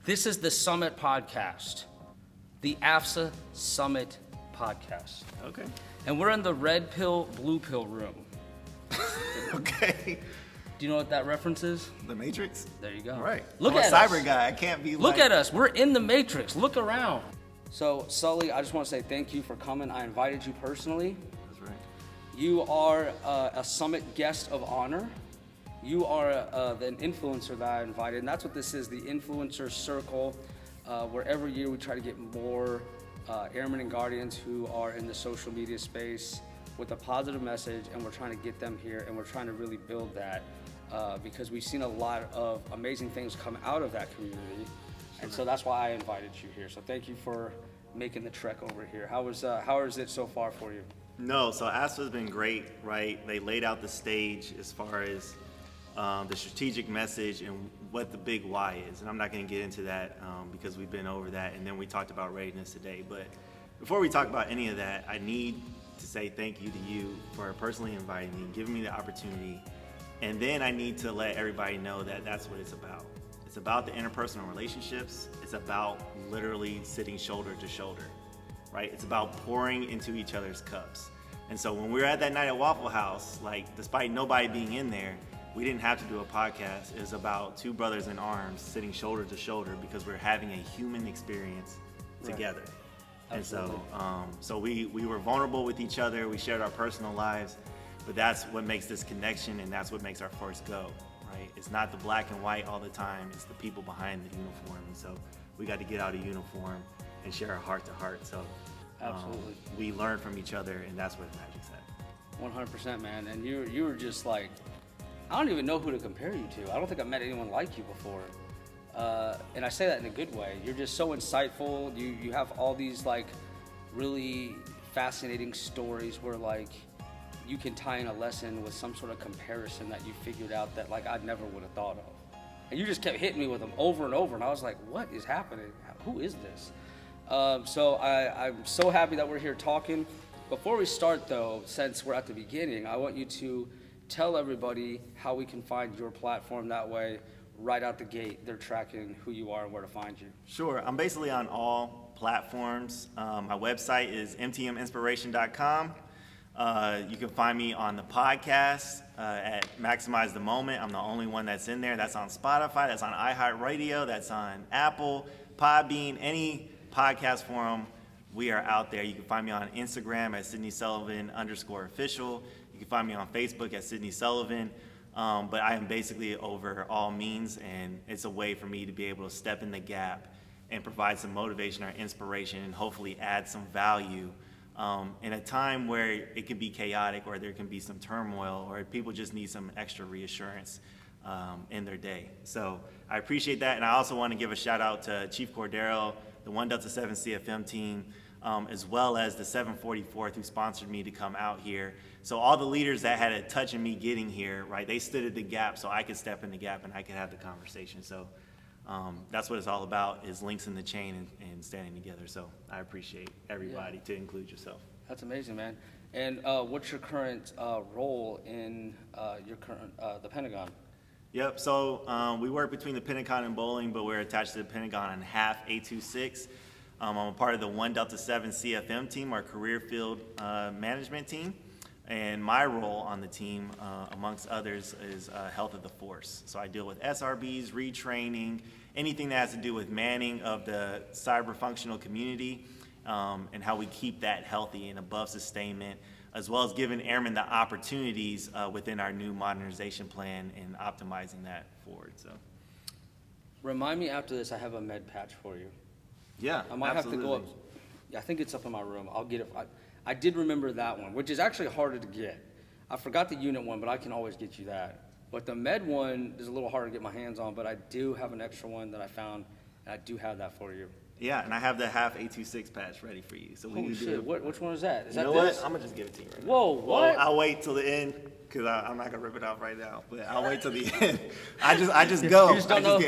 This is the Summit Podcast, the AFSA Summit Podcast. Okay. And we're in the red pill, blue pill room. Okay. Do you know what that reference is? The Matrix? There you go. All right. Look I'm at a cyber us. guy. I can't be Look at us. We're in the Matrix. Look around. So, Sully, I just want to say thank you for coming. I invited you personally. That's right. You are a Summit guest of honor. You are an influencer that I invited, and that's what this is, the Influencer Circle, where every year we try to get more airmen and guardians who are in the social media space with a positive message, and we're trying to get them here, and we're trying to really build that because we've seen a lot of amazing things come out of that community, and so that's why I invited you here. So thank you for making the trek over here. How is it so far for you? No, so ASFA's been great, right? They laid out the stage as far as the strategic message and what the big why is. And I'm not going to get into that because we've been over that, and then we talked about readiness today. But before we talk about any of that, I need to say thank you to you for personally inviting me, giving me the opportunity. And then I need to let everybody know that that's what it's about. It's about the interpersonal relationships. It's about literally sitting shoulder to shoulder, right? It's about pouring into each other's cups. And so when we were at that night at Waffle House, like, despite nobody being in there, we didn't have to do a podcast. It was about two brothers in arms sitting shoulder to shoulder because we're having a human experience together. Right. And so we were vulnerable with each other. We shared our personal lives, but that's what makes this connection, and that's what makes our force go, right? It's not the black and white all the time. It's the people behind the uniform. And so we got to get out of uniform and share our heart to heart. So Absolutely. We learn from each other, and that's where the magic's at. 100%, man. And you were just like, I don't even know who to compare you to. I don't think I've met anyone like you before. And I say that in a good way. You're just so insightful. You have all these like really fascinating stories where like you can tie in a lesson with some sort of comparison that you figured out that like I never would have thought of. And you just kept hitting me with them over and over. And I was like, what is happening? Who is this? So I'm so happy that we're here talking. Before we start though, since we're at the beginning, I want you to tell everybody how we can find your platform. That way, right out the gate, they're tracking who you are and where to find you. Sure. I'm basically on all platforms. My website is mtminspiration.com. You can find me on the podcast at Maximize the Moment. I'm the only one that's in there. That's on Spotify. That's on iHeartRadio. That's on Apple, Podbean, any podcast forum. We are out there. You can find me on Instagram at @SydneySullivan_official. You can find me on Facebook at Sydney Sullivan, but I am basically over all means, and it's a way for me to be able to step in the gap and provide some motivation or inspiration and hopefully add some value in a time where it can be chaotic or there can be some turmoil or people just need some extra reassurance in their day. So I appreciate that, and I also want to give a shout out to Chief Cordero, the 1 Delta 7 CFM team, as well as the 744th who sponsored me to come out here. So all the leaders that had a touch in me getting here, right, they stood at the gap so I could step in the gap and I could have the conversation. So that's what it's all about, is links in the chain and standing together. So I appreciate everybody, to include yourself. That's amazing, man. And what's your current role in the Pentagon? Yep, so we work between the Pentagon and Bowling, but we're attached to the Pentagon on half A26. I'm a part of the 1 Delta 7 CFM team, our career field management team. And my role on the team, amongst others, is health of the force. So I deal with SRBs, retraining, anything that has to do with manning of the cyber functional community, and how we keep that healthy and above sustainment, as well as giving airmen the opportunities within our new modernization plan and optimizing that forward. So, remind me after this, I have a med patch for you. Yeah, I might absolutely. have to go up. Yeah, I think it's up in my room. I'll get it. I did remember that one, which is actually harder to get. I forgot the unit one, but I can always get you that. But the med one is a little harder to get my hands on, but I do have an extra one that I found, and I do have that for you. Yeah, and I have the half A26 patch ready for you. So we Holy can shit, do it. which one is that? Is You that know this? what? I'm gonna just give it to you right now. Whoa, what? Well, I'll wait till the end because I'm not gonna rip it off right now. But I'll wait till the end. I just go. You just don't know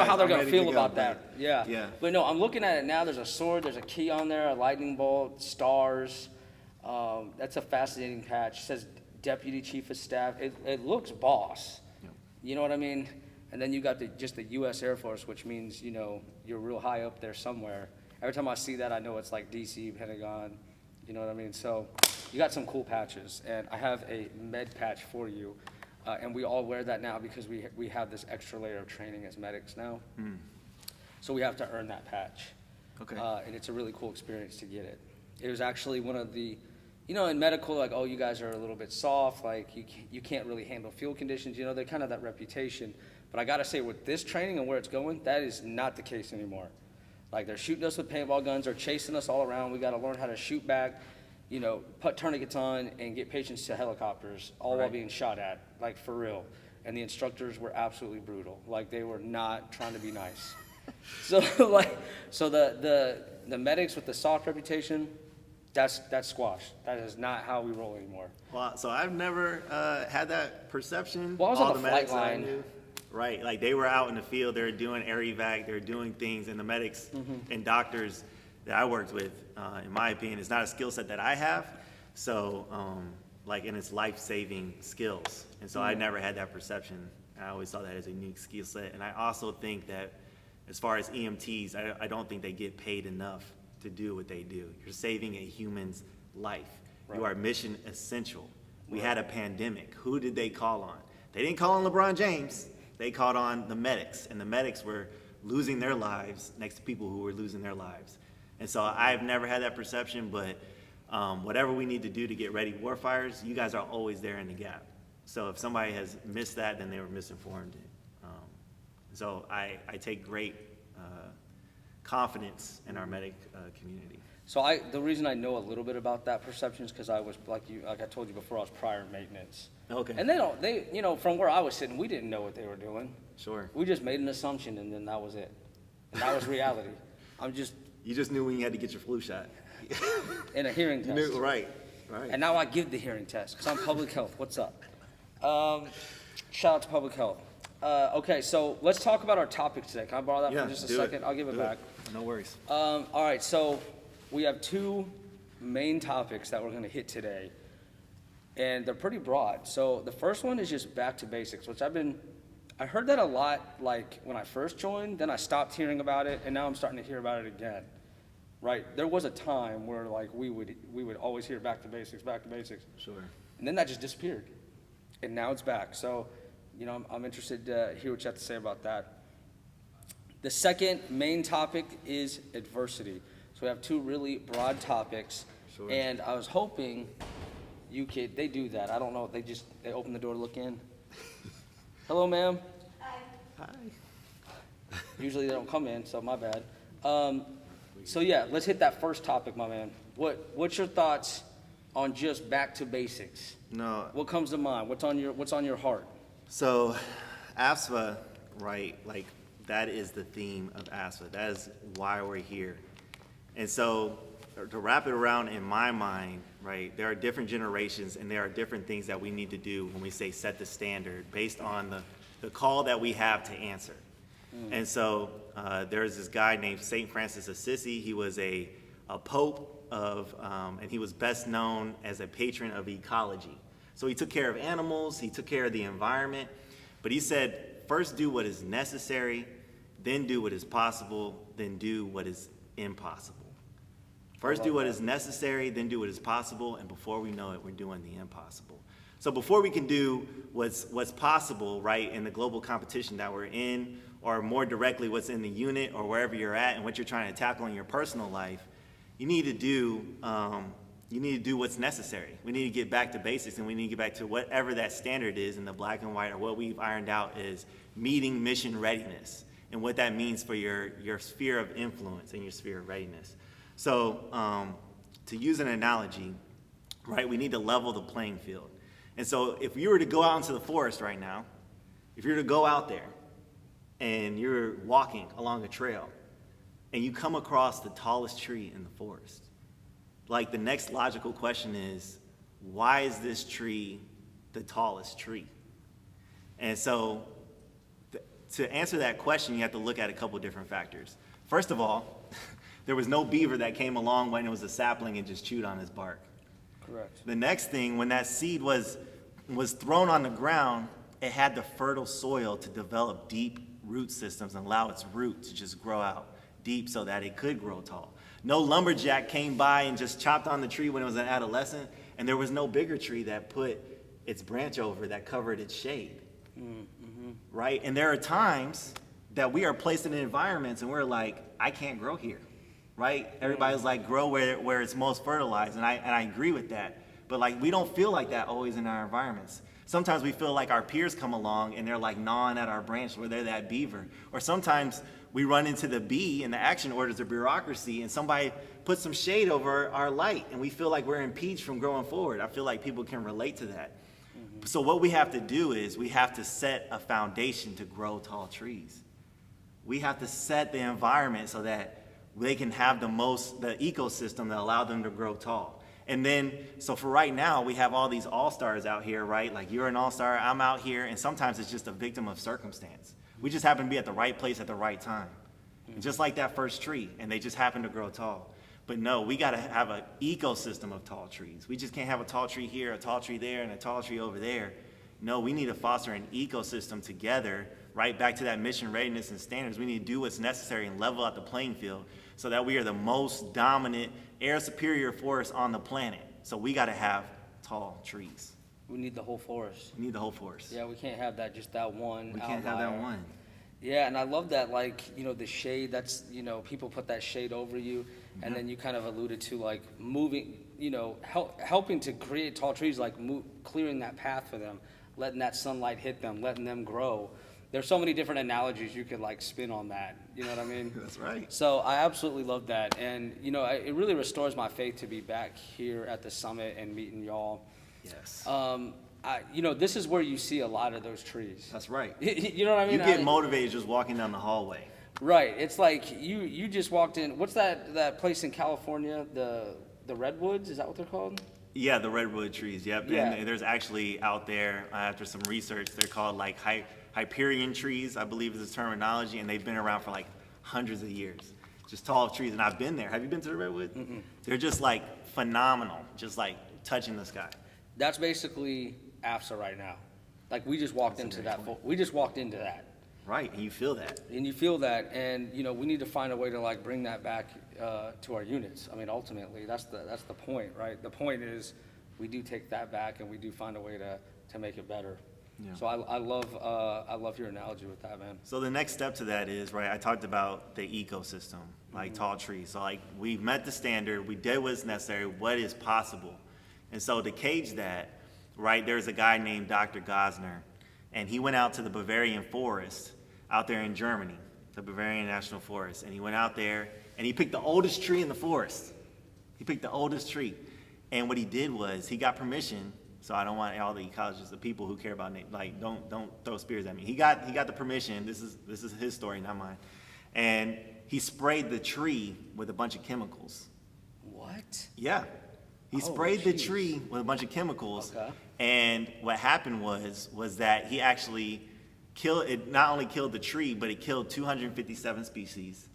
how they're I'm gonna ready feel to about go, that. Yeah. Yeah. But no, I'm looking at it now. There's a sword, there's a key on there, a lightning bolt, stars. That's a fascinating patch. It says Deputy Chief of Staff. It looks boss. Yep. You know what I mean? And then you got just the U.S. Air Force, which means, you know, you're real high up there somewhere. Every time I see that, I know it's like D.C., Pentagon, you know what I mean? So you got some cool patches, and I have a med patch for you. And we all wear that now because we have this extra layer of training as medics now. So we have to earn that patch. Okay. And it's a really cool experience to get it. It was actually one of the, you know, in medical, like, oh, you guys are a little bit soft, like you can't really handle field conditions, you know, they kind of that reputation. But I gotta say, with this training and where it's going, that is not the case anymore. Like, they're shooting us with paintball guns, they're chasing us all around, we gotta learn how to shoot back, you know, put tourniquets on and get patients to helicopters, all while being shot at, like, for real. And the instructors were absolutely brutal. Like, they were not trying to be nice. So the medics with the soft reputation, that's squashed. That is not how we roll anymore. Wow, so I've never had that perception. Well, I was All on the flight medics that I line. knew, right, like they were out in the field, they were doing air evac, they were doing things, and the medics and doctors that I worked with, in my opinion, is not a skill set that I have. So, and it's life-saving skills. And so I never had that perception. I always saw that as a unique skill set. And I also think that as far as EMTs, I don't think they get paid enough to do what they do. You're saving a human's life. Right. You are mission essential. We had a pandemic. Who did they call on? They didn't call on LeBron James. They called on the medics, and the medics were losing their lives next to people who were losing their lives. And so I've never had that perception, but whatever we need to do to get ready warfighters, you guys are always there in the gap. So if somebody has missed that, then they were misinformed. So I take great confidence in our medic community. So the reason I know a little bit about that perception is because I was, like I told you before, I was prior maintenance. Okay. And they, you know, from where I was sitting, we didn't know what they were doing. Sure. We just made an assumption, and then that was it. And that was reality. You just knew when you had to get your flu shot. In a hearing test. You knew, right. And now I give the hearing test, because I'm public health. What's up? Shout out to public health. Okay, so let's talk about our topic today. Can I borrow that for just a second? I'll give it back. No worries. All right, so we have two main topics that we're going to hit today, and they're pretty broad. So the first one is just back to basics, which I heard that a lot, like when I first joined, then I stopped hearing about it, and now I'm starting to hear about it again. Right? There was a time where like we would always hear back to basics. Sure. And then that just disappeared, and now it's back. So, you know, I'm interested to hear what you have to say about that. The second main topic is adversity. So we have two really broad topics, Sure. and I was hoping they do that. I don't know, they open the door to look in. Hello, ma'am. Hi. Usually they don't come in, so my bad. So yeah, let's hit that first topic, my man. What's your thoughts on just back to basics? No. What comes to mind? What's on your heart? So, AFSFA, right, like that is the theme of AFSFA. That is why we're here. And so, to wrap it around in my mind, right, there are different generations and there are different things that we need to do when we say set the standard based on the call that we have to answer. And so, there's this guy named St. Francis of Assisi. He was a pope and he was best known as a patron of ecology. So he took care of animals, he took care of the environment, but he said, first do what is necessary, then do what is possible, then do what is impossible. First do what is necessary, then do what is possible, and before we know it, we're doing the impossible. So before we can do what's possible, right, in the global competition that we're in, or more directly what's in the unit or wherever you're at and what you're trying to tackle in your personal life, you need to do what's necessary. We need to get back to basics, and we need to get back to whatever that standard is in the black and white, or what we've ironed out is meeting mission readiness and what that means for your sphere of influence and your sphere of readiness. So to use an analogy, right, we need to level the playing field. And so if you were to go out into the forest right now, if you were to go out there and you're walking along a trail and you come across the tallest tree in the forest, like the next logical question is, why is this tree the tallest tree? And so to answer that question, you have to look at a couple different factors. First of all, there was no beaver that came along when it was a sapling and just chewed on his bark. Correct. The next thing, when that seed was thrown on the ground, it had the fertile soil to develop deep root systems and allow its root to just grow out deep so that it could grow tall. No lumberjack came by and just chopped on the tree when it was an adolescent, and there was no bigger tree that put its branch over that covered its shade, right? And there are times that we are placed in environments and we're like, I can't grow here, right? Everybody's like, grow where it's most fertilized, and I agree with that. But like, we don't feel like that always in our environments. Sometimes we feel like our peers come along and they're like gnawing at our branch where they're that beaver. Or sometimes we run into the bee and the action orders or bureaucracy and somebody puts some shade over our light and we feel like we're impeached from growing forward. I feel like people can relate to that. So what we have to do is we have to set a foundation to grow tall trees. We have to set the environment so that they can have the ecosystem that allow them to grow tall. And then, so for right now, we have all these all-stars out here, right? Like you're an all-star, I'm out here, and sometimes it's just a victim of circumstance. We just happen to be at the right place at the right time. And just like that first tree, and they just happen to grow tall. But no, we gotta have an ecosystem of tall trees. We just can't have a tall tree here, a tall tree there, and a tall tree over there. No, we need to foster an ecosystem together, right back to that mission readiness and standards. We need to do what's necessary and level out the playing field so that we are the most dominant air superior forest on the planet. So we gotta have tall trees. We need the whole forest. We need the whole forest. Yeah, we can't have that, just that one. We can't have that one. Yeah, and I love that, like, the shade, that's, people put that shade over you, and then you kind of alluded to, like, moving, helping to create tall trees, like clearing that path for them, letting that sunlight hit them, letting them grow. There's so many different analogies you could, like, spin on that, you know what I mean? That's right. So I absolutely love that, and, it really restores my faith to be back here at the summit and meeting y'all. Yes. This is where you see a lot of those trees. That's right. You know what I mean? You get motivated just walking down the hallway. Right. It's like you just walked in. What's that place in California? The redwoods? Is that what they're called? Yeah, the redwood trees. Yep. Yeah. And there's actually out there, after some research, they're called like Hyperion trees, I believe is the terminology, and they've been around for like hundreds of years. Just tall trees, and I've been there. Have you been to the redwood? Mm-mm. They're just like phenomenal, just like touching the sky. That's basically AFSA right now. Like we just walked into that. We just walked into that. Right, and you feel that. And you feel that, and we need to find a way to like bring that back to our units. I mean, ultimately, that's the point, right? The point is, we do take that back, and we do find a way to make it better. Yeah. So I love your analogy with that, man. So the next step to that is, right, I talked about the ecosystem, like tall trees. So like we've met the standard, we did what's necessary, what is possible. And so to cage that, right, there's a guy named Dr. Gosner, and he went out to the Bavarian forest out there in Germany, the Bavarian National Forest, and he went out there and he picked the oldest tree in the forest. He picked the oldest tree. And what he did was he got permission. So I don't want all the ecologists, the people who care about like don't throw spears at me. He got the permission. This is his story, not mine. And he sprayed the tree with a bunch of chemicals. What? Yeah. He sprayed the tree with a bunch of chemicals. Okay. And what happened was that he actually not only killed the tree, but it killed 257 species.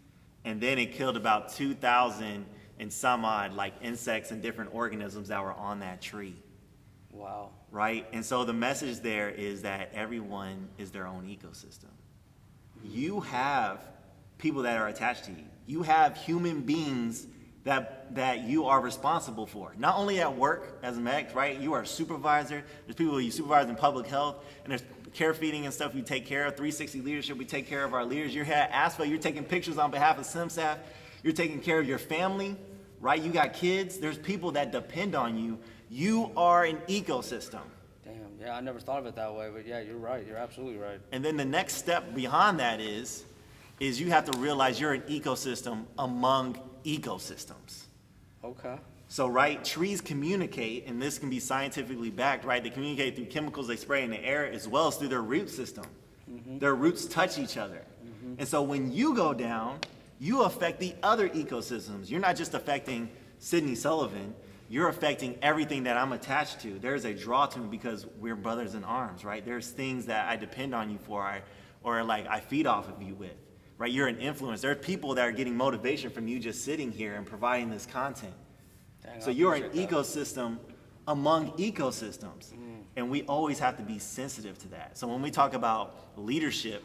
And then it killed about 2,000 and some odd like insects and different organisms that were on that tree. Wow. Right? And so the message there is that everyone is their own ecosystem. You have people that are attached to you. You have human beings that you are responsible for. Not only at work as a medic, right? You are a supervisor. There's people who you supervise in public health, and there's care feeding and stuff you take care of. 360 leadership, we take care of our leaders. You're here at ASPA, you're taking pictures on behalf of SimSAF. You're taking care of your family, right? You got kids. There's people that depend on you. You are an ecosystem. Damn, yeah, I never thought of it that way, but yeah, you're right. You're absolutely right. And then the next step beyond that is you have to realize you're an ecosystem among ecosystems. Okay. So, right, trees communicate, and this can be scientifically backed, right? They communicate through chemicals they spray in the air as well as through their root system. Mm-hmm. Their roots touch each other. Mm-hmm. And so when you go down, you affect the other ecosystems. You're not just affecting Sydney Sullivan, you're affecting everything that I'm attached to. There's a draw to me because we're brothers in arms, right? There's things that I depend on you for, or like I feed off of you with, right? You're an influence. There are people that are getting motivation from you just sitting here and providing this content. Dang, so you're an ecosystem among ecosystems. And we always have to be sensitive to that. So when we talk about leadership,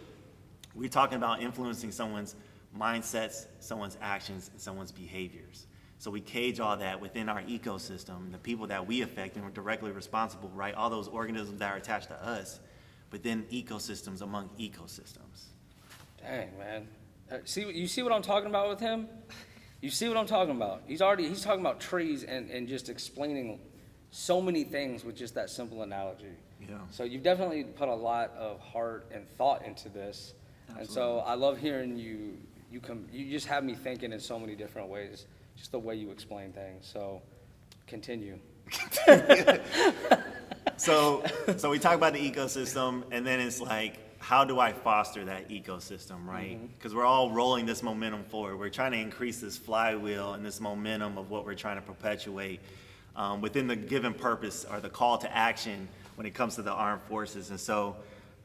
we're talking about influencing someone's mindsets, someone's actions, and someone's behaviors. So we cage all that within our ecosystem, the people that we affect and we're directly responsible, right? All those organisms that are attached to us, but then ecosystems among ecosystems. Dang, man. You see what I'm talking about with him? You see what I'm talking about? He's talking about trees and just explaining so many things with just that simple analogy. Yeah. So you've definitely put a lot of heart and thought into this. Absolutely. And so I love hearing you just have me thinking in so many different ways, just the way you explain things. So continue. So we talk about the ecosystem, and then it's like, how do I foster that ecosystem, right? Because we're all rolling this momentum forward. We're trying to increase this flywheel and this momentum of what we're trying to perpetuate within the given purpose or the call to action when it comes to the armed forces. And so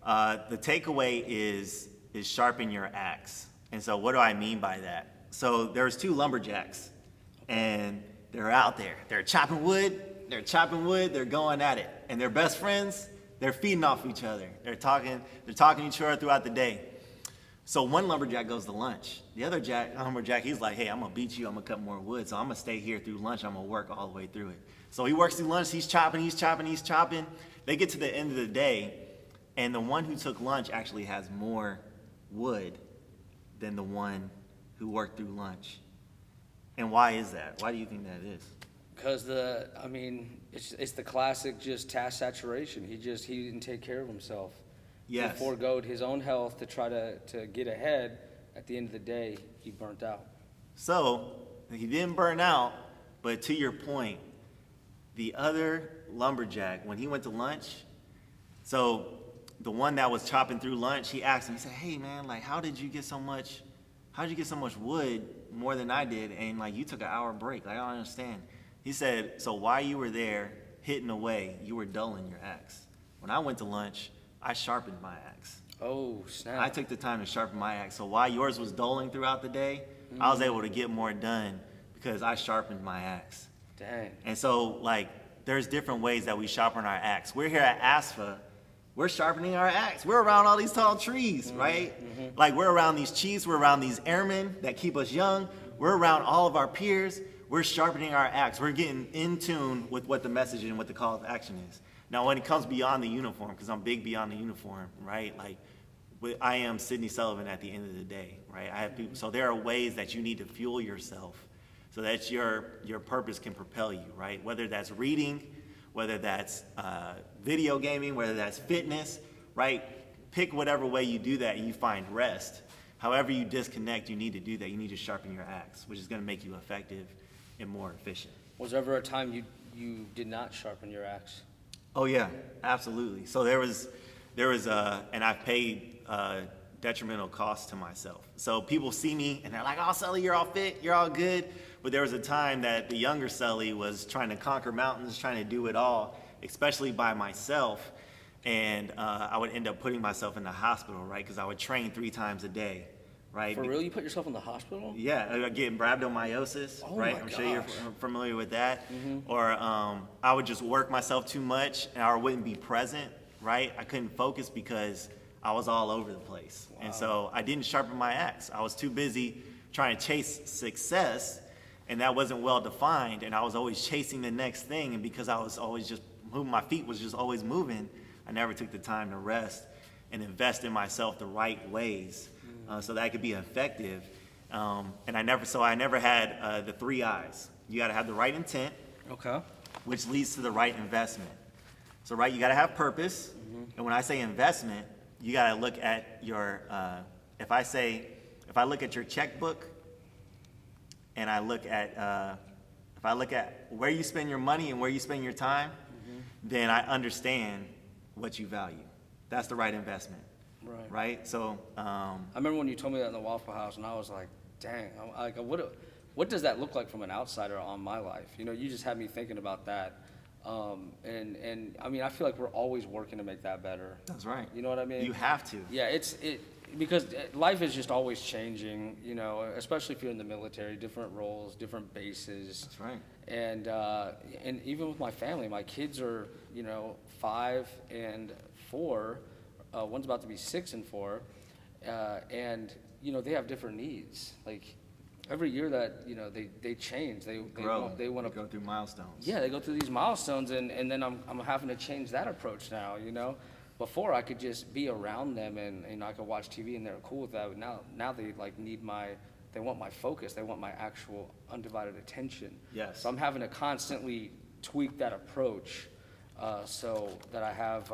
the takeaway is sharpen your axe. And so what do I mean by that? So there's two lumberjacks, and they're out there. They're chopping wood, they're going at it. And they're best friends, they're feeding off each other. They're talking to each other throughout the day. So one lumberjack goes to lunch. The other lumberjack, he's like, hey, I'm gonna beat you, I'm gonna cut more wood, so I'm gonna stay here through lunch, I'm gonna work all the way through it. So he works through lunch, he's chopping. They get to the end of the day, and the one who took lunch actually has more wood than the one who worked through lunch. And why is that? Why do you think that is? Because it's the classic just task saturation. He didn't take care of himself. Yes. He forgoed his own health to try to get ahead. At the end of the day, he burnt out. So he didn't burn out, but to your point, the other lumberjack, when he went to lunch, so the one that was chopping through lunch, he asked him, he said, hey man, like how did you get so much wood more than I did? And like you took an hour break. Like, I don't understand. He said, so while you were there hitting away, you were dulling your axe. When I went to lunch, I sharpened my axe. Oh, snap. I took the time to sharpen my axe. So while yours was dulling throughout the day, I was able to get more done because I sharpened my axe. Dang. And so, like, there's different ways that we sharpen our axe. We're here at ASFA. We're sharpening our axe. We're around all these tall trees, right? Like, we're around these chiefs. We're around these airmen that keep us young. We're around all of our peers. We're sharpening our axe. We're getting in tune with what the message and what the call to action is. Now, when it comes beyond the uniform, because I'm big beyond the uniform, right? Like, I am Sidney Sullivan at the end of the day, right? I have people. So there are ways that you need to fuel yourself so that your purpose can propel you, right? Whether that's reading, whether that's video gaming, whether that's fitness, right? Pick whatever way you do that and you find rest. However you disconnect, you need to do that. You need to sharpen your axe, which is going to make you effective and more efficient. Was there ever a time you did not sharpen your axe? Oh yeah, absolutely. So there was and I've paid detrimental costs to myself. So people see me and they're like, oh, Sully, you're all fit, you're all good. But there was a time that the younger Sully was trying to conquer mountains, trying to do it all, especially by myself. And I would end up putting myself in the hospital, right? Because I would train 3 times a day, right? For real? You put yourself in the hospital? Yeah, getting rhabdomyosis, Oh right? my I'm sure you're gosh. familiar with that. Or I would just work myself too much and I wouldn't be present, right? I couldn't focus because I was all over the place. Wow. And so I didn't sharpen my axe. I was too busy trying to chase success, and that wasn't well defined, and I was always chasing the next thing, and because I was always just moving, my feet was just always moving, I never took the time to rest and invest in myself the right ways so that I could be effective. And I never had the 3 I's. You gotta have the right intent, Okay. which leads to the right investment. So, right, you gotta have purpose, and when I say investment, you gotta look at your, if I look at your checkbook, and I look at, if I look at where you spend your money and where you spend your time, then I understand what you value. That's the right investment, Right. right? So, I remember when you told me that in the Waffle House, and I was like, dang, what does that look like from an outsider on my life? You know, you just had me thinking about that. And I mean, I feel like we're always working to make that better. that's right. You know what I mean? You have to. Yeah, because life is just always changing, you know, especially if you're in the military, different roles, different bases. That's right. And even with my family, my kids are, you know, 5 and 4. One's about to be 6 and 4. And, you know, they have different needs. Like, every year that, you know, they change. They want to go through milestones. Yeah, they go through these milestones, and then I'm having to change that approach now, you know. Before, I could just be around them, and you know, I could watch TV, and they're cool with that. But now they like they want my focus. They want my actual undivided attention. Yes. So I'm having to constantly tweak that approach, so that I have,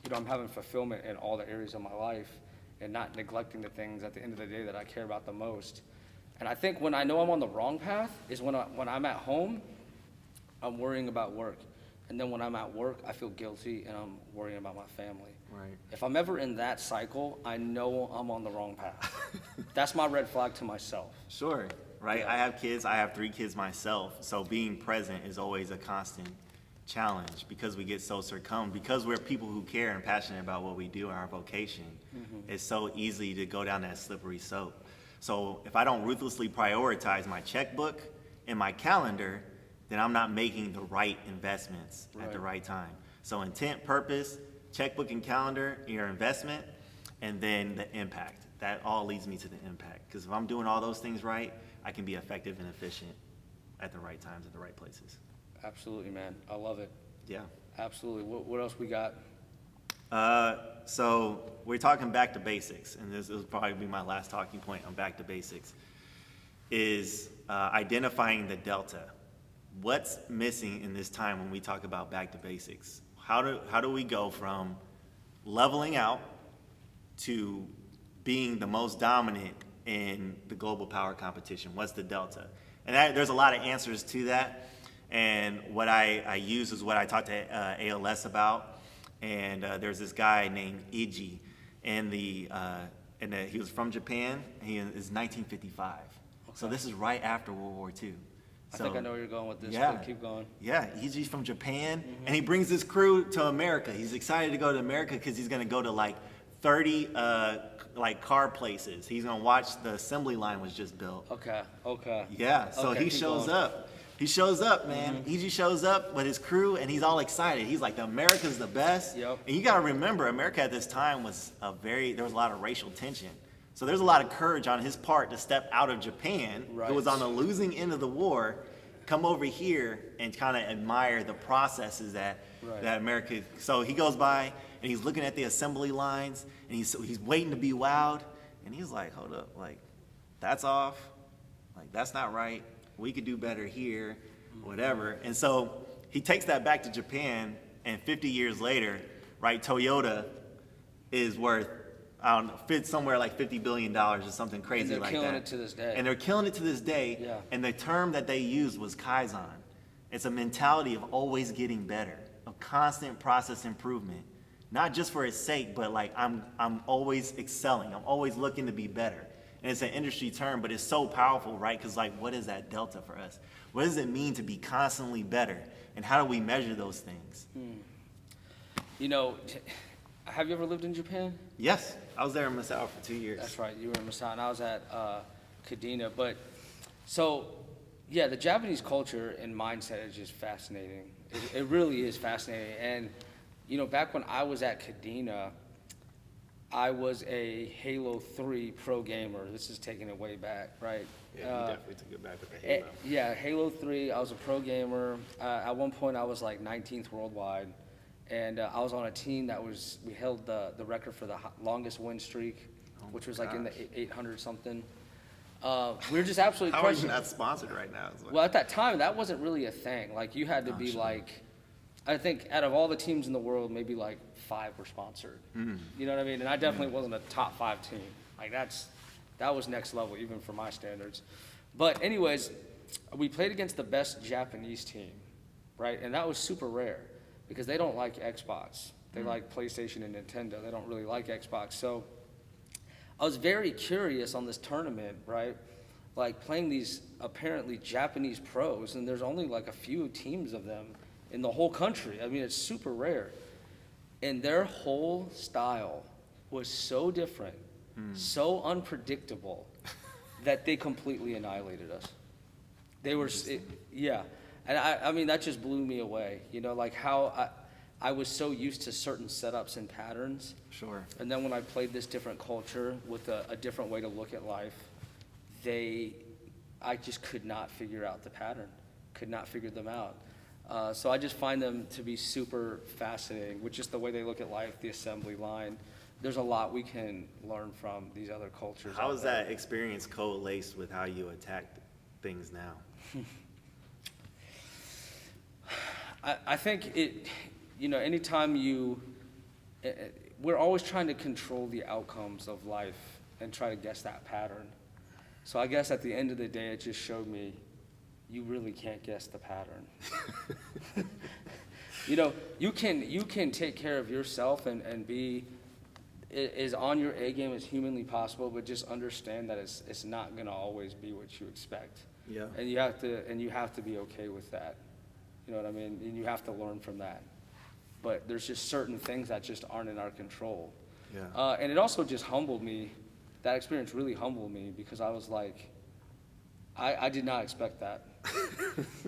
you know, I'm having fulfillment in all the areas of my life, and not neglecting the things at the end of the day that I care about the most. And I think when I know I'm on the wrong path is when I'm at home, I'm worrying about work. And then when I'm at work, I feel guilty and I'm worrying about my family. Right. If I'm ever in that cycle, I know I'm on the wrong path. That's my red flag to myself. Sure. Right. Yeah. I have kids. I have 3 kids myself. So being present is always a constant challenge because we get so succumbed. Because we're people who care and passionate about what we do in our vocation, it's so easy to go down that slippery slope. So if I don't ruthlessly prioritize my checkbook and my calendar, then I'm not making the right investments at the right time. So intent, purpose, checkbook and calendar, your investment, and then the impact. That all leads me to the impact. Because if I'm doing all those things right, I can be effective and efficient at the right times, at the right places. Absolutely, man. I love it. Yeah. Absolutely. What else we got? So we're talking back to basics, and this will probably be my last talking point on back to basics, is identifying the delta. What's missing in this time when we talk about back to basics? How do we go from leveling out to being the most dominant in the global power competition? What's the delta? And there's a lot of answers to that. And what I use is what I talked to ALS about. And there's this guy named Iji, and he was from Japan. He is 1955. Okay. So this is right after World War II. I think I know where you're going with this, yeah, but keep going. Yeah, he's from Japan, and he brings this crew to America. He's excited to go to America because he's going to go to like 30 like car places. He's going to watch the assembly line was just built. Okay. Yeah, so okay, he shows up. He shows up, man. Iji shows up with his crew, and he's all excited. He's like, America's the best. Yep. And you got to remember, America at this time was there was a lot of racial tension. So there's a lot of courage on his part to step out of Japan, who was on the losing end of the war, come over here and kind of admire the processes that America. So he goes by and he's looking at the assembly lines and he's waiting to be wowed, and he's like, hold up, like that's off, like that's not right. We could do better here, whatever. And so he takes that back to Japan, and 50 years later, right, Toyota is worth, I don't know, fit somewhere like $50 billion or something crazy like that. And they're killing it to this day. And they're killing it to this day. Yeah. And the term that they used was Kaizen. It's a mentality of always getting better, of constant process improvement, not just for its sake, but like I'm always excelling. I'm always looking to be better. And it's an industry term, but it's so powerful, right? Because like, what is that delta for us? What does it mean to be constantly better? And how do we measure those things? You know, have you ever lived in Japan? Yes, I was there in Masao for 2 years. That's right, you were in Masao, and I was at Kadena. But so, yeah, the Japanese culture and mindset is just fascinating. It really is fascinating. And you know, back when I was at Kadena, I was a Halo 3 pro gamer. This is taking it way back, right? Yeah, you definitely took it back with the Halo. Yeah, Halo 3, I was a pro gamer. At one point, I was like 19th worldwide. And I was on a team we held the record for the longest win streak, which was like in the 800 something. We were just absolutely How are you crushing. not sponsored right now? Well, at that time, that wasn't really a thing. Like, you had to be like, I think out of all the teams in the world, maybe like 5 were sponsored. You know what I mean? And I definitely wasn't a top 5 team. Like, that was next level, even for my standards. But anyways, we played against the best Japanese team, right? And that was super rare because they don't like Xbox. They like PlayStation and Nintendo. They don't really like Xbox. So I was very curious on this tournament, right? Like, playing these apparently Japanese pros, and there's only like a few teams of them in the whole country. I mean, it's super rare. And their whole style was so different, so unpredictable, that they completely annihilated us. They were, yeah. And I mean, that just blew me away. You know, like how I was so used to certain setups and patterns. Sure. And then when I played this different culture with a different way to look at life, I just could not figure out the pattern, could not figure them out. So I just find them to be super fascinating with just the way they look at life, the assembly line. There's a lot we can learn from these other cultures. How is that experience coalesced with how you attack things now? I think anytime we're always trying to control the outcomes of life and try to guess that pattern. So I guess at the end of the day, it just showed me you really can't guess the pattern. You can take care of yourself and be as on your A game as humanly possible, but just understand that it's not going to always be what you expect. Yeah. And you have to be okay with that. You know what I mean? And you have to learn from that. But there's just certain things that just aren't in our control. Yeah. And it also just humbled me. That experience really humbled me because I was like, I did not expect that.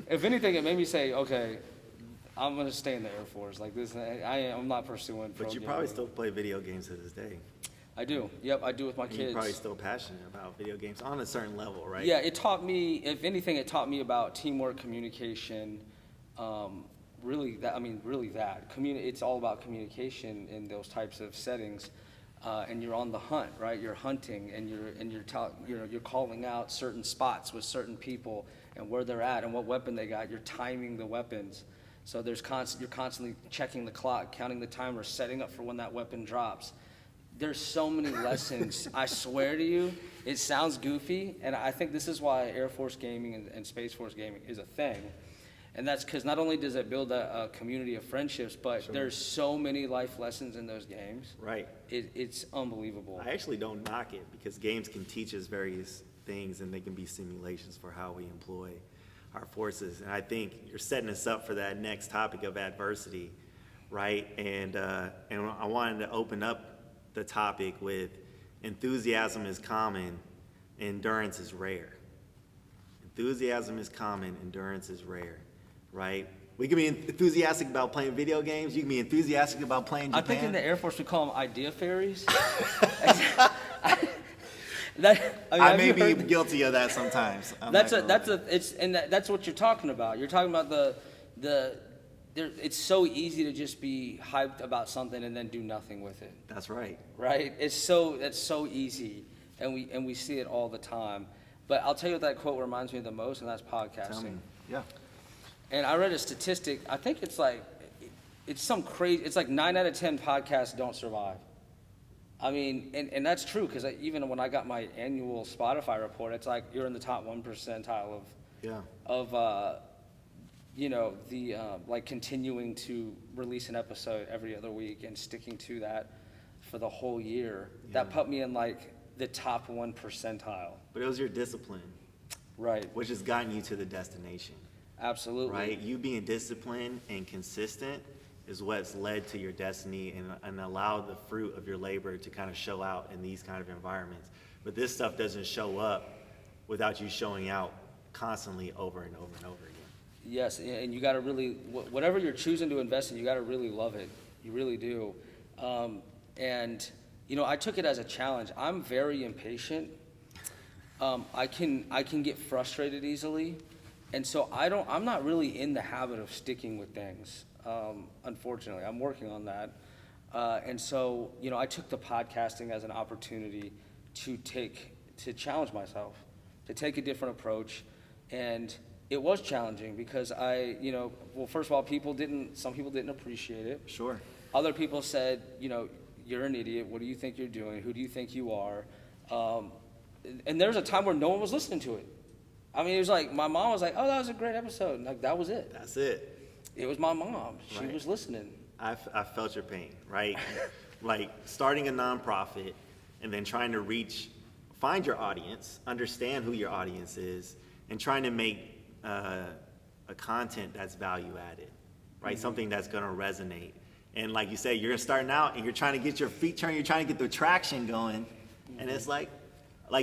If anything, it made me say, okay, I'm going to stay in the Air Force. Like this, I'm not pursuing. But you probably still play video games to this day. I do. Yep, I do with my kids. You're probably still passionate about video games on a certain level, right? Yeah, it taught me, if anything, it taught me about teamwork, communication, really that. It's all about communication in those types of settings. And you're on the hunt, right? You're hunting, and you're calling out certain spots with certain people and where they're at and what weapon they got. You're timing the weapons, so you're constantly checking the clock, counting the timer, setting up for when that weapon drops. There's so many lessons. I swear to you, it sounds goofy, and I think this is why Air Force gaming and Space Force gaming is a thing. And that's because not only does it build a community of friendships, but Sure. There's so many life lessons in those games. Right. It's unbelievable. I actually don't knock it because games can teach us various things and they can be simulations for how we employ our forces. And I think you're setting us up for that next topic of adversity, right? And I wanted to open up the topic with enthusiasm is common, endurance is rare. Enthusiasm is common, endurance is rare. Right? We can be enthusiastic about playing video games. You can be enthusiastic about playing Japan. I think in the Air Force we call them idea fairies. I may be guilty of that sometimes. That's what you're talking about. You're talking about it's so easy to just be hyped about something and then do nothing with it. That's right. Right? That's so easy, and we see it all the time. But I'll tell you what that quote reminds me of the most, and that's podcasting. Tell me. Yeah. And I read a statistic. I think it's like 9 out of 10 podcasts don't survive. I mean, and that's true because even when I got my annual Spotify report, it's like you're in the top 1 percentile of continuing to release an episode every other week and sticking to that for the whole year. Yeah. That put me in like the top 1 percentile. But it was your discipline, right, which has gotten you to the destination. Absolutely. Right? You being disciplined and consistent is what's led to your destiny and allowed the fruit of your labor to kind of show out in these kind of environments. But this stuff doesn't show up without you showing out constantly over and over and over again. Yes, and you got to really, whatever you're choosing to invest in, you got to really love it. You really do. I took it as a challenge. I'm very impatient. I can get frustrated easily. And so I'm not really in the habit of sticking with things, unfortunately. I'm working on that. And so, I took the podcasting as an opportunity to challenge myself, to take a different approach. And it was challenging because first of all, some people didn't appreciate it. Sure. Other people said, you're an idiot. What do you think you're doing? Who do you think you are? And there was a time where no one was listening to it. I mean, it was like, my mom was like, oh, that was a great episode. And like, that was it. That's it. It was my mom. She Right. was listening. I felt your pain, right? Like starting a nonprofit and then trying to find your audience, understand who your audience is, and trying to make a content that's value added, right? Mm-hmm. Something that's going to resonate. And like you say, you're starting out and you're trying to get your feet turned, you're trying to get the traction going. And it's like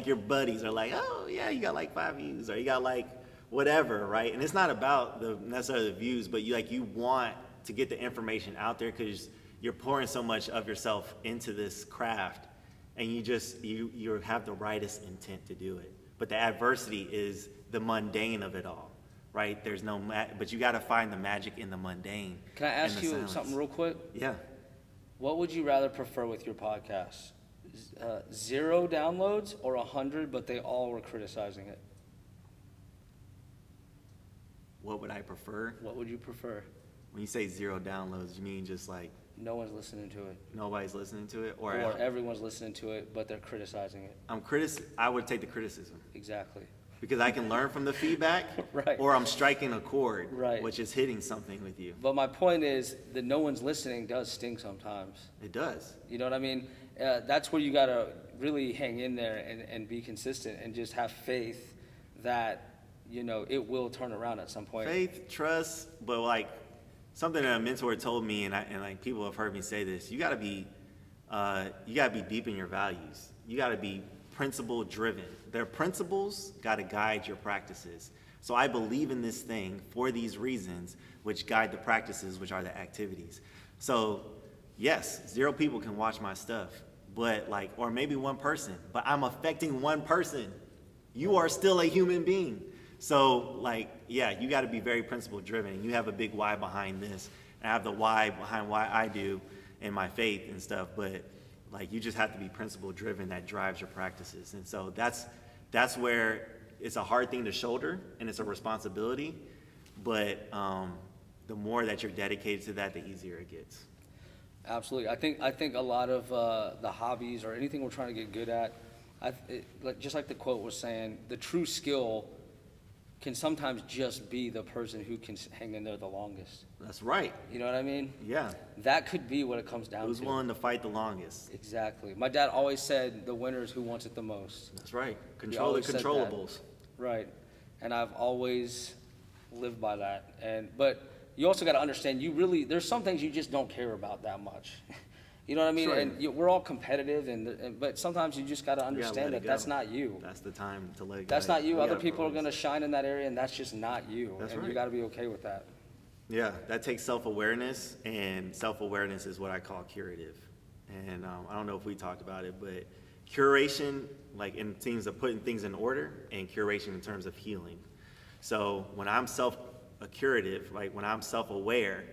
your buddies are like, oh yeah, you got like 5 views, or you got like whatever, right? And it's not about necessarily the views, but you want to get the information out there because you're pouring so much of yourself into this craft, and you have the rightest intent to do it. But the adversity is the mundane of it all, right? There's no, but you got to find the magic in the mundane. Can I ask you something real quick? Yeah. What would you rather prefer with your podcast? 0 downloads or 100, but they all were criticizing it? What would I prefer? What would you prefer? When you say 0 downloads, you mean just like No one's listening to it. nobody's listening to it, Or everyone's listening to it, but they're criticizing it. I would take the criticism Exactly. because I can learn from the feedback, Right. or I'm striking a chord, Right. which is hitting something with you. But my point is that no one's listening does sting sometimes. It does. You know what I mean? That's where you got to really hang in there and be consistent and just have faith that, it will turn around at some point. Faith, trust, but like something that a mentor told me, and like people have heard me say this, you gotta be deep in your values. You gotta be principle driven. Their principles gotta guide your practices. So I believe in this thing for these reasons, which guide the practices, which are the activities. So yes, 0 people can watch my stuff, but or maybe 1 person, but I'm affecting 1 person. You are still a human being. So you got to be very principle driven. You have a big why behind this. And I have the why behind why I do and my faith and stuff, but you just have to be principle driven. That drives your practices. And so that's where it's a hard thing to shoulder, and it's a responsibility, but the more that you're dedicated to that, the easier it gets. Absolutely. I think a lot of the hobbies or anything we're trying to get good at, just like the quote was saying, the true skill can sometimes just be the person who can hang in there the longest. That's right. You know what I mean? Yeah. That could be what it comes down Who's to. willing to fight the longest? Exactly. My dad always said the winner is who wants it the most. That's right. He Control the always said that. controllables. Right. And I've always lived by that. But you also got to understand, there's some things you just don't care about that much. You know what I mean? Sure. And we're all competitive, but sometimes you just got to understand that that's not you. That's the time to let it go. That's not you. We Other gotta people are focus. going to shine in that area, and that's just not you. That's and right. you got to be okay with that. Yeah, that takes self-awareness, and self-awareness is what I call curative. And I don't know if we talked about it, but curation, in terms of putting things in order, and curation in terms of healing. So when I'm curative, when I'm self-aware,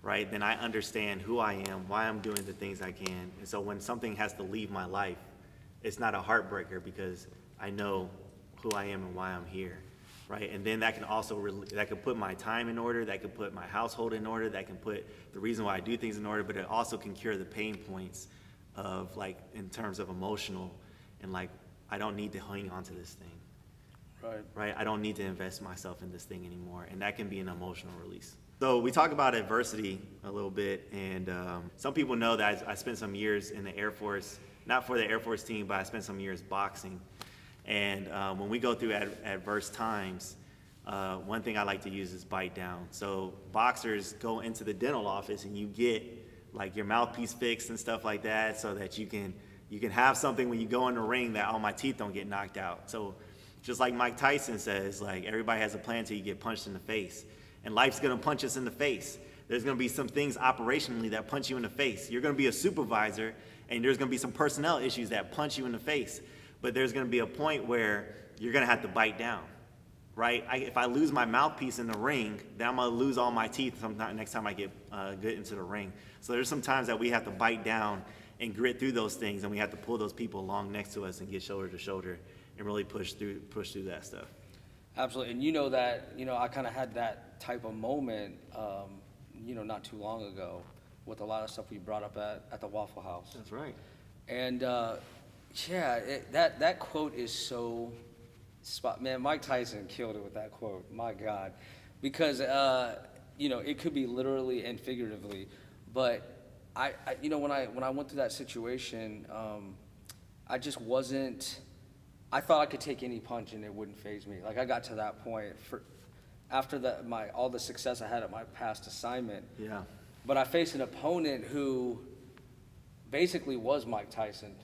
right, then I understand who I am, why I'm doing the things I can. And so when something has to leave my life, it's not a heartbreaker because I know who I am and why I'm here, right? And then that can also, that can put my time in order, that can put my household in order, that can put the reason why I do things in order, but it also can cure the pain points of in terms of emotional, and I don't need to hang on to this thing. Right? I don't need to invest myself in this thing anymore. And that can be an emotional release. So we talk about adversity a little bit, and some people know that I spent some years in the Air Force, not for the Air Force team, but I spent some years boxing. And when we go through adverse times, one thing I like to use is bite down. So boxers go into the dental office and you get your mouthpiece fixed and stuff like that, so that you can have something when you go in the ring that, oh, my teeth don't get knocked out. So just like Mike Tyson says, everybody has a plan until you get punched in the face. And life's gonna punch us in the face. There's gonna be some things operationally that punch you in the face. You're gonna be a supervisor, and there's gonna be some personnel issues that punch you in the face. But there's gonna be a point where you're gonna have to bite down, right? If I lose my mouthpiece in the ring, then I'm gonna lose all my teeth next time I get into the ring. So there's some times that we have to bite down and grit through those things, and we have to pull those people along next to us and get shoulder to shoulder and really push through that stuff. Absolutely. And that, I kind of had that type of moment, not too long ago with a lot of stuff we brought up at the Waffle House. That's right. And that quote is so spot. Man, Mike Tyson killed it with that quote. My God. Because, it could be literally and figuratively. But I when I went through that situation, I just wasn't. I thought I could take any punch and it wouldn't faze me. I got to that point after all the success I had at my past assignment. Yeah. but I faced an opponent who basically was Mike Tyson.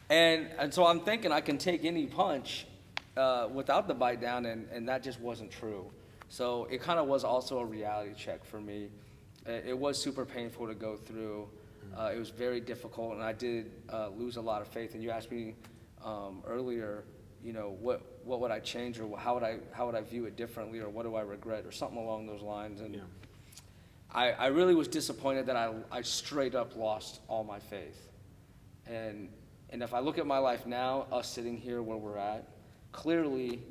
And so I'm thinking I can take any punch without the bite down, and that just wasn't true. So it kind of was also a reality check for me. It was super painful to go through. It was very difficult, and I did lose a lot of faith. And you asked me earlier, you know, what would I change, or how would I view it differently, or what do I regret, or something along those lines. And I really was disappointed that I straight up lost all my faith. And if I look at my life now, us sitting here where we're at, clearly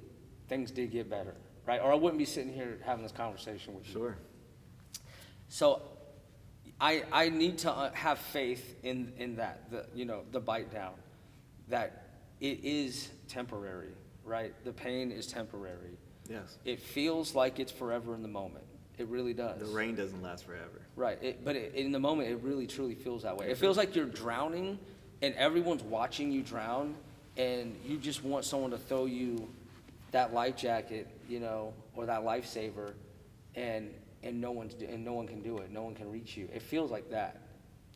things did get better, right? Or I wouldn't be sitting here having this conversation with you. Sure. So I need to have faith in that, the bite down, that it is temporary, right? The pain is temporary. Yes. It feels like it's forever in the moment. It really does. The rain doesn't last forever. Right, but in the moment, it really truly feels that way. It feels like you're drowning, and everyone's watching you drown, and you just want someone to throw you that life jacket, or that lifesaver, and no one can do it. No one can reach you. It feels like that.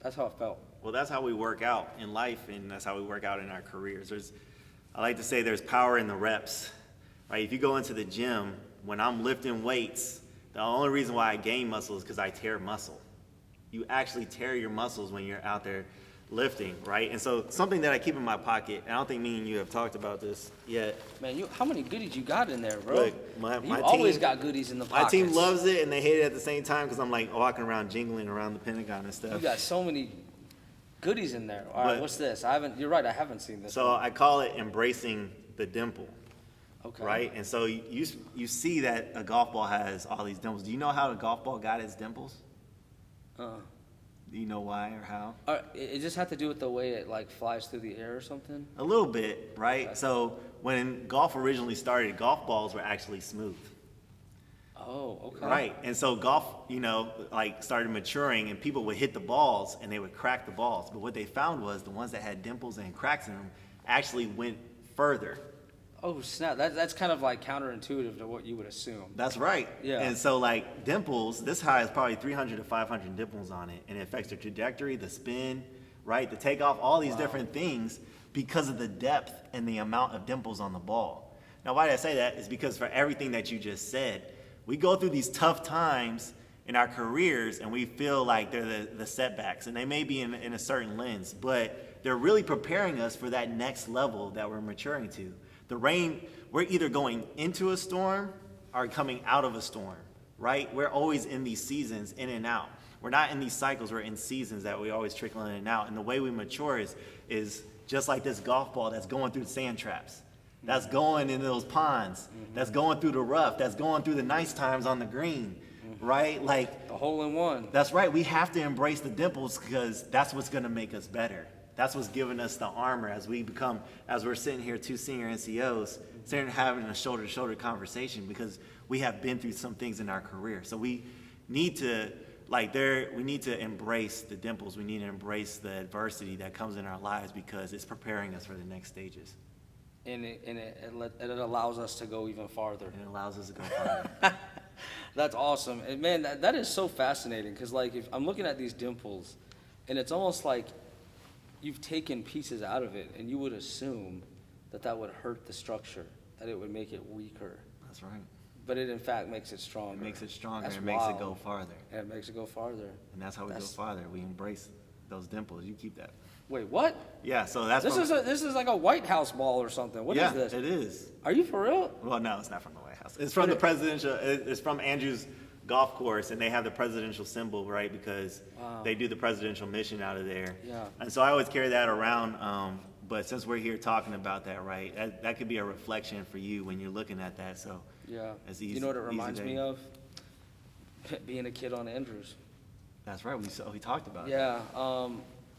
That's how it felt. Well, that's how we work out in life, and that's how we work out in our careers. I like to say there's power in the reps, right? If you go into the gym, when I'm lifting weights, the only reason why I gain muscle is because I tear muscle. You actually tear your muscles when you're out there lifting, right? And so something that I keep in my pocket, and I don't think me and you have talked about this yet. Man, how many goodies you got in there, bro? Look, my you team, always got goodies in the pockets. My team loves it, and they hate it at the same time because I'm like walking around jingling around the Pentagon and stuff. You got so many goodies in there. All right, what's this? You're right, I haven't seen this. So I call it embracing the dimple. Okay. Right? And so you see that a golf ball has all these dimples. Do you know how a golf ball got its dimples? Do you know why or how? It just had to do with the way it flies through the air or something? A little bit, right? Okay. So when golf originally started, golf balls were actually smooth. Oh, okay. Right. And so golf, started maturing, and people would hit the balls and they would crack the balls. But what they found was the ones that had dimples and cracks in them actually went further. Oh, snap. That's kind of counterintuitive to what you would assume. That's right. Yeah. And so dimples, this high has probably 300 to 500 dimples on it, and it affects the trajectory, the spin, right, the takeoff, all these different things because of the depth and the amount of dimples on the ball. Now, why did I say that? Is because for everything that you just said, we go through these tough times in our careers and we feel like they're the setbacks, and they may be in a certain lens, but they're really preparing us for that next level that we're maturing to. The rain, we're either going into a storm or coming out of a storm, right? We're always in these seasons, in and out. We're not in these cycles, we're in seasons that we always trickle in and out. And the way we mature is just like this golf ball that's going through sand traps, that's going into those ponds, that's going through the rough, that's going through the nice times on the green, right? The hole in one. That's right. We have to embrace the dimples because that's what's going to make us better. That's what's giving us the armor as we're sitting here, two senior NCOs, sitting here having a shoulder-to-shoulder conversation because we have been through some things in our career. So we need to, we need to embrace the dimples. We need to embrace the adversity that comes in our lives because it's preparing us for the next stages. And it allows us to go even farther. And it allows us to go farther. That's awesome. And man, that is so fascinating because if I'm looking at these dimples, and it's almost like you've taken pieces out of it, and you would assume that would hurt the structure, that it would make it weaker. That's right. But it in fact makes it stronger. It makes it stronger. That's and it makes wild. it go farther. And it makes it go farther. And that's how we go farther. We embrace those dimples. You keep that. Wait, what? Yeah. So that's this is like a White House ball or something. What is this? Yeah, it is. Are you for real? Well, no, it's not from the White House. It's from the presidential. It's from Andrews Golf Course, and they have the presidential symbol, right? Because they do the presidential mission out of there. Yeah. And so I always carry that around. But since we're here talking about that, right? That could be a reflection for you when you're looking at that. So Yeah. it's easy. You know what it reminds me of? Being a kid on Andrews. That's right. We talked about it. Yeah.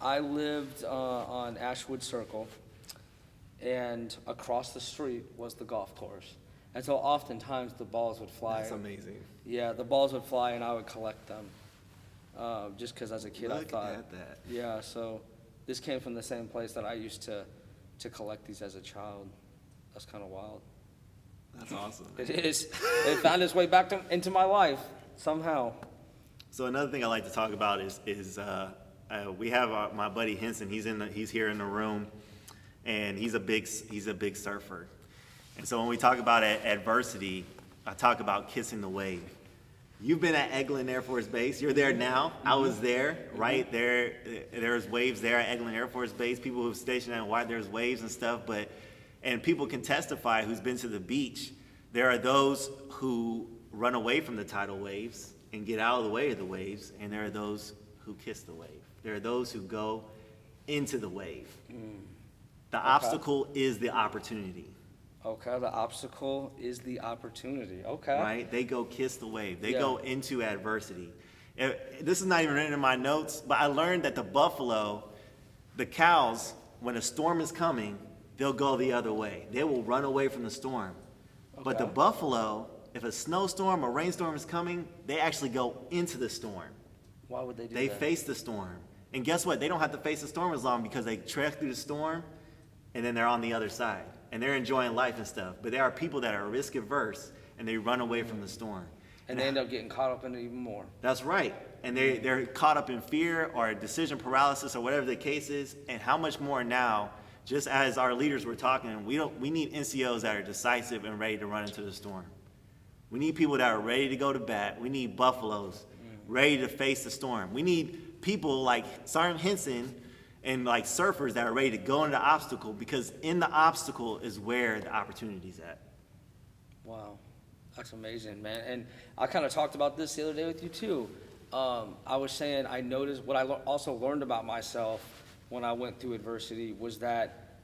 I lived on Ashwood Circle, and across the street was the golf course. And so oftentimes the balls would fly. That's amazing. Yeah, the balls would fly, and I would collect them. Just because as a kid I thought. Look at that. Yeah, so this came from the same place that I used to collect these as a child. That's kind of wild. That's awesome. It is. It found its way back into my life. somehow. So another thing I like to talk about is we have my buddy Henson. He's here in the room, and he's a big surfer. And so when we talk about adversity, I talk about kissing the wave. You've been at Eglin Air Force Base. You're there now. I was there, right there. There's waves there at Eglin Air Force Base. People who've stationed at why there's waves and stuff, and people can testify who's been to the beach. There are those who run away from the tidal waves and get out of the way of the waves, and there are those who kiss the wave. There are those who go into the wave. The obstacle is the opportunity. Okay, the obstacle is the opportunity. Okay. Right? They go kiss the wave. They go into adversity. This is not even written in my notes, but I learned that the cows, when a storm is coming, they'll go the other way. They will run away from the storm. Okay. But the buffalo, if a snowstorm or rainstorm is coming, they actually go into the storm. Why would they do that? They face the storm. And guess what? They don't have to face the storm as long because they trek through the storm and then they're on the other side. And they're enjoying life and stuff. But there are people that are risk averse and they run away from the storm. And they end up getting caught up in it even more. That's right. And they're caught up in fear or decision paralysis or whatever the case is. And how much more now, just as our leaders were talking, we need NCOs that are decisive and ready to run into the storm. We need people that are ready to go to bat. We need buffaloes ready to face the storm. We need people like Sergeant Henson and like surfers that are ready to go into the obstacle, because in the obstacle is where the opportunity's at. Wow, that's amazing, man. And I kind of talked about this the other day with you too. I was saying I noticed what I also learned about myself when I went through adversity was that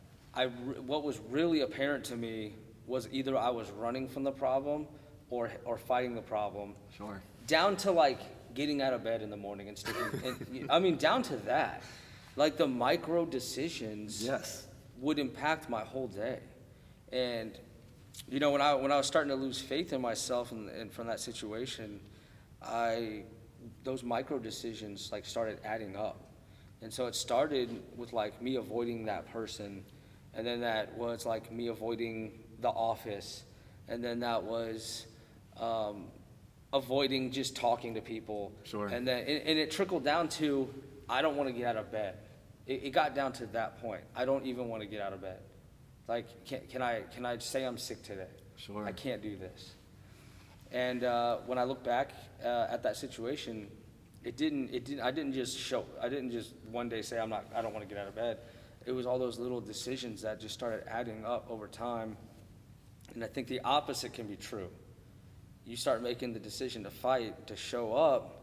what was really apparent to me was either I was running from the problem or fighting the problem. Sure. Down to like getting out of bed in the morning and sticking. And, I mean, down to that. Like the micro decisions would impact my whole day. And, you know, when I was starting to lose faith in myself and from that situation, those micro decisions like started adding up. And so it started with like me avoiding that person. And then that was like me avoiding the office. And then that was avoiding just talking to people. Sure. And then and it trickled down to I don't want to get out of bed. It got down to that point. I don't even want to get out of bed. Like, can I say I'm sick today? Sure. I can't do this. And when I look back at that situation, I didn't just one day say I don't want to get out of bed. It was all those little decisions that just started adding up over time. And I think the opposite can be true. You start making the decision to fight, to show up,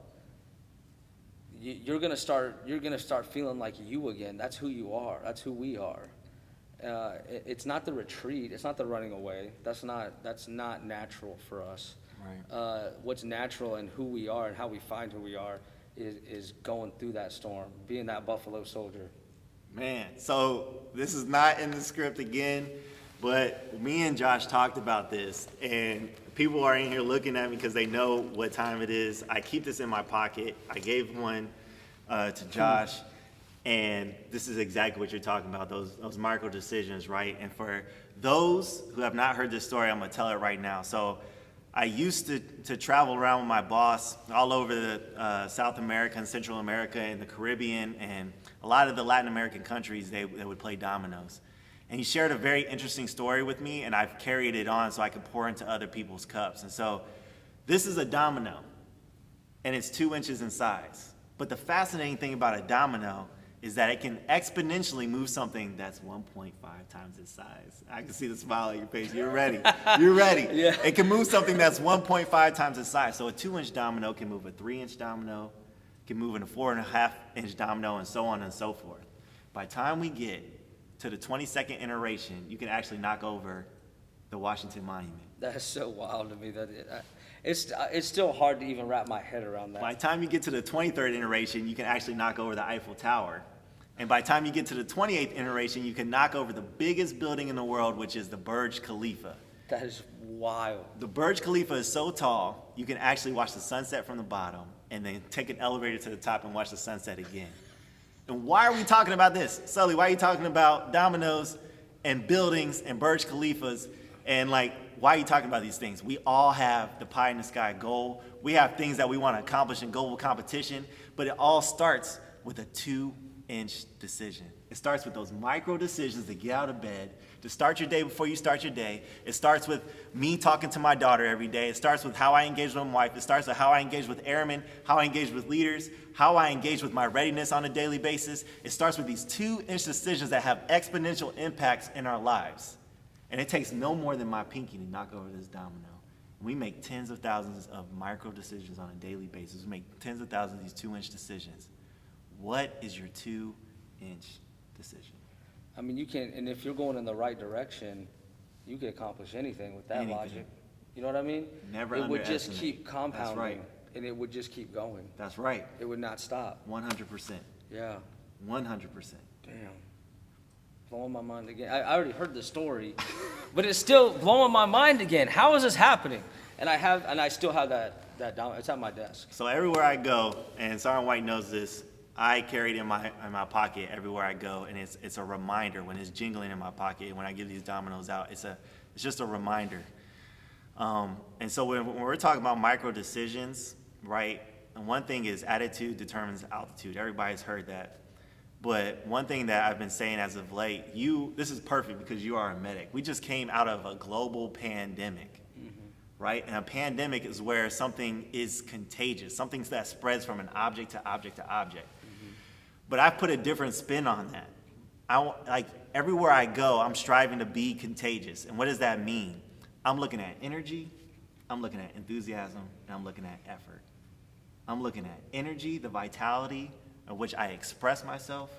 you're gonna start feeling like you again. That's who you are. That's who we are. It's not the retreat. It's not the running away. That's not natural for us. Right. What's natural and who we are and how we find who we are is going through that storm, being that buffalo soldier. Man, so this is not in the script again, but me and Josh talked about this, and people are in here looking at me because they know what time it is. I keep this in my pocket. I gave one to Josh, and this is exactly what you're talking about, those micro decisions, right? And for those who have not heard this story, I'm going to tell it right now. So I used to travel around with my boss all over the South America and Central America and the Caribbean, and a lot of the Latin American countries, they would play dominoes. And he shared a very interesting story with me, and I've carried it on so I could pour into other people's cups. And so this is a domino, and it's 2 inches in size. But the fascinating thing about a domino is that it can exponentially move something that's 1.5 times its size. I can see the smile on your face. You're ready. You're ready. Yeah. It can move something that's 1.5 times its size. So a 2-inch domino can move a 3-inch domino, can move in a 4.5-inch domino, and so on and so forth. By the time we get to the 22nd iteration, you can actually knock over the Washington Monument. That's so wild to me. It's still hard to even wrap my head around that. By the time you get to the 23rd iteration, you can actually knock over the Eiffel Tower. And by the time you get to the 28th iteration, you can knock over the biggest building in the world, which is the Burj Khalifa. That is wild. The Burj Khalifa is so tall, you can actually watch the sunset from the bottom and then take an elevator to the top and watch the sunset again. And why are we talking about this? Sully, why are you talking about dominoes and buildings and Burj Khalifas And like, why are you talking about these things? We all have the pie in the sky goal. We have things that we want to accomplish in global competition, but it all starts with a 2-inch decision. It starts with those micro decisions to get out of bed, to start your day before you start your day. It starts with me talking to my daughter every day. It starts with how I engage with my wife. It starts with how I engage with airmen, how I engage with leaders, how I engage with my readiness on a daily basis. It starts with these 2-inch decisions that have exponential impacts in our lives. And it takes no more than my pinky to knock over this domino. We make tens of thousands of micro decisions on a daily basis. We make tens of thousands of these 2-inch decisions. What is your 2-inch decision? I mean, you can, and if you're going in the right direction, you can accomplish anything with that Anything. logic. You know what I mean? Never It would just underestimate. keep compounding. That's right. And it would just keep going. That's right. It would not stop. 100%. Yeah. 100%. Damn. Blowing my mind again. I already heard the story, but it's still blowing my mind again. How is this happening? And I still have that down. It's at my desk. So everywhere I go, and Sergeant White knows this, I carry it in my pocket everywhere I go, and it's a reminder when it's jingling in my pocket. When I give these dominoes out, it's just a reminder. And so when we're talking about micro decisions, right? And one thing is attitude determines altitude. Everybody's heard that. But one thing that I've been saying as of late, this is perfect because you are a medic. We just came out of a global pandemic. Right? And a pandemic is where something is contagious, something that spreads from an object to object to object. But I've put a different spin on that. Like everywhere I go, I'm striving to be contagious. And what does that mean? I'm looking at energy, I'm looking at enthusiasm, and I'm looking at effort. I'm looking at energy, the vitality of which I express myself.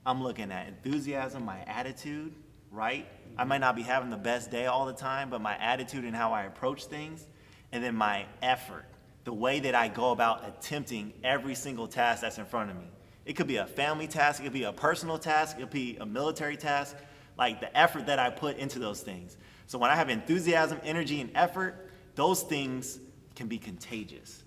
I'm looking at enthusiasm, my attitude, right? I might not be having the best day all the time, but my attitude and how I approach things, and then my effort, the way that I go about attempting every single task that's in front of me. It could be a family task, it could be a personal task, it could be a military task, like the effort that I put into those things. So when I have enthusiasm, energy, and effort, those things can be contagious.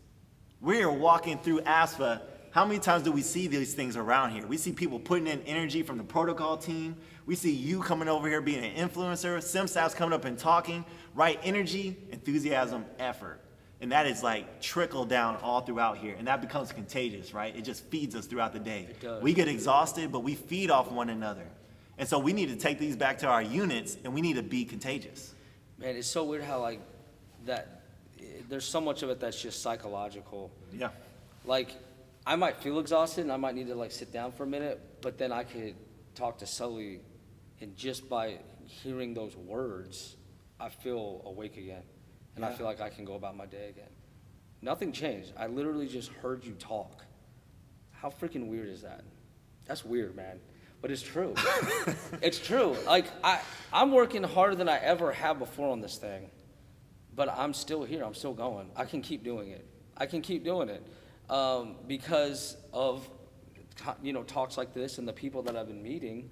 We are walking through ASFA. How many times do we see these things around here? We see people putting in energy from the protocol team. We see you coming over here being an influencer, SimStats coming up and talking, right? Energy, enthusiasm, effort. And that is like trickle down all throughout here. And that becomes contagious, right? It just feeds us throughout the day. It does. We get exhausted, but we feed off one another. And so we need to take these back to our units, and we need to be contagious. Man, it's so weird how like that, there's so much of it that's just psychological. Yeah. Like, I might feel exhausted and I might need to like sit down for a minute, but then I could talk to Sully, and just by hearing those words, I feel awake again. And I feel like I can go about my day again. Nothing changed. I literally just heard you talk. How freaking weird is that? That's weird, man. But it's true. It's true. Like, I'm working harder than I ever have before on this thing. But I'm still here. I'm still going. I can keep doing it. I can keep doing it. Because of, talks like this and the people that I've been meeting,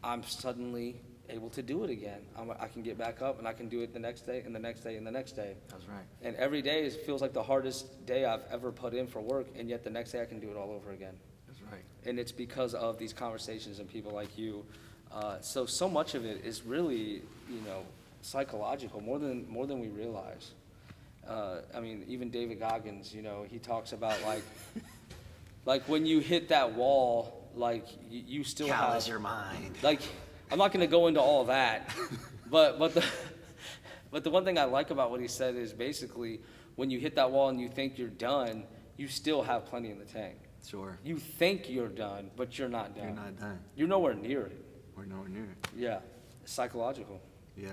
I'm suddenly able to do it again. I can get back up and I can do it the next day and the next day and the next day. That's right. And every day feels like the hardest day I've ever put in for work, and yet the next day I can do it all over again. That's right. And it's because of these conversations and people like you. So much of it is really, psychological, more than we realize. I mean, even David Goggins, he talks about like when you hit that wall, like you still Callous have your mind. like. I'm not going to go into all that, but the one thing I like about what he said is basically when you hit that wall and you think you're done, you still have plenty in the tank. Sure. You think you're done, but you're not done. You're not done. You're nowhere near it. We're nowhere near it. Yeah, it's psychological. Yeah.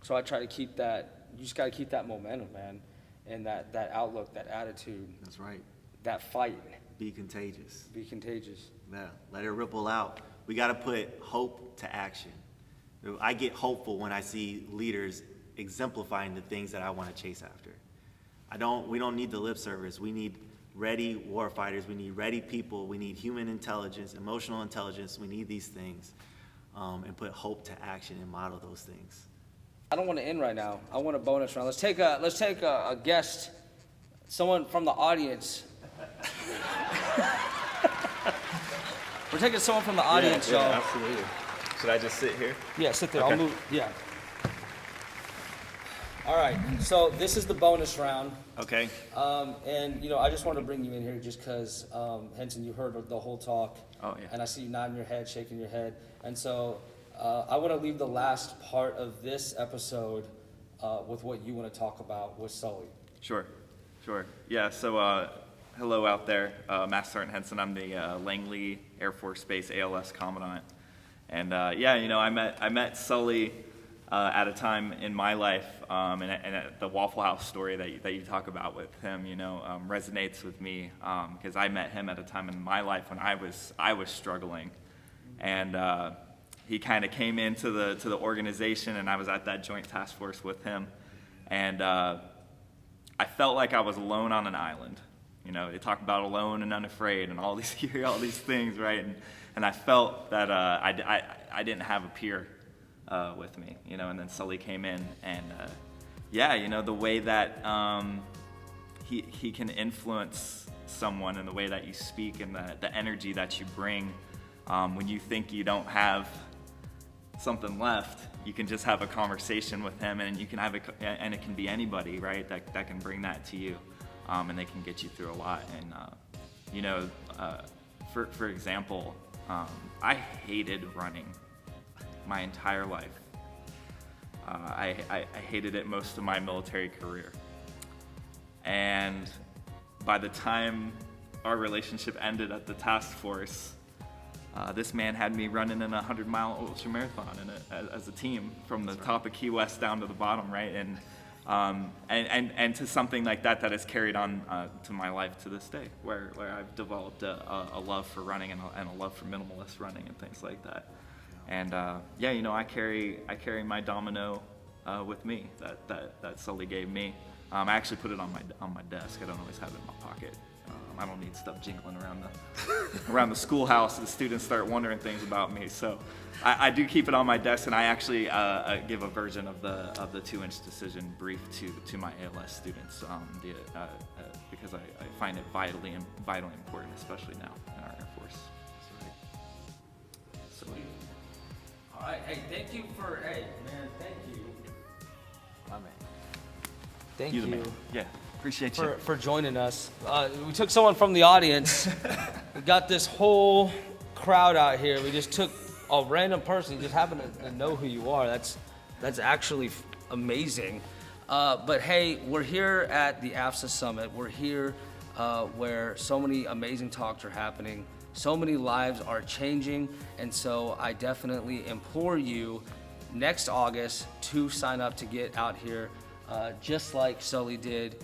So I try to keep that. You just got to keep that momentum, man, and that outlook, that attitude, That's right. that fight. Be contagious. Be contagious. Yeah. Let it ripple out. We got to put hope to action. I get hopeful when I see leaders exemplifying the things that I want to chase after. We don't need the lip service. We need ready warfighters. We need ready people. We need human intelligence, emotional intelligence. We need these things, and put hope to action and model those things. I don't want to end right now. I want a bonus round. Let's take a guest, someone from the audience. We're taking someone from the audience, y'all. Absolutely. Should I just sit here? Yeah, sit there. Okay. I'll move. Yeah. All right, so this is the bonus round. Okay. And, you know, I just want to bring you in here just because, Henson, you heard the whole talk. Oh, yeah. And I see you nodding your head, shaking your head. And so I want to leave the last part of this episode with what you want to talk about with Sully. Sure. Yeah, so hello out there. Master Sergeant Henson. I'm the Langley Air Force Base ALS Commandant. And yeah, you know, I met Sully at a time in my life, and the Waffle House story that you talk about with him, you know, resonates with me because I met him at a time in my life when I was struggling, and he kind of came into the organization, and I was at that joint task force with him, and I felt like I was alone on an island. You know, they talk about alone and unafraid and all these things, right? And I felt that I didn't have a peer with me, you know. And then Sully came in, and yeah, you know, the way that he can influence someone, and the way that you speak, and the energy that you bring when you think you don't have something left, you can just have a conversation with him, and you can have and it can be anybody, right? That can bring that to you, and they can get you through a lot. And you know, for example, I hated running my entire life. I hated it most of my military career. And by the time our relationship ended at the task force, this man had me running in a 100-mile ultra marathon as a team from the top of Key West down to the bottom, right? And to something like that has carried on to my life to this day, where I've developed a love for running and a love for minimalist running and things like that. And yeah, you know, I carry my domino with me that Sully gave me. I actually put it on my desk. I don't always have it in my pocket. I don't need stuff jingling around the schoolhouse. The students start wondering things about me. So I do keep it on my desk, and I actually give a version of the 2-inch decision brief to my ALS students because I find it vitally important, especially now in our Air Force. So, All right, hey, thank you. My man. Thank you the man. Yeah, appreciate you. for joining us. We took someone from the audience. We got this whole crowd out here. We just took a random person. You just happen to know who you are. That's actually amazing. But hey, we're here at the AFSA Summit. We're here where so many amazing talks are happening. So many lives are changing. And so I definitely implore you next August to sign up to get out here, just like Sully did,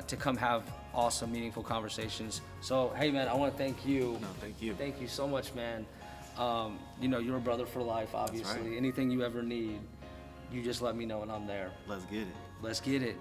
to come have awesome, meaningful conversations. So, hey man, I want to thank you. No, thank you. Thank you so much, man. You know, you're a brother for life, obviously. right. Anything you ever need, you just let me know and I'm there. Let's get it. Let's get it.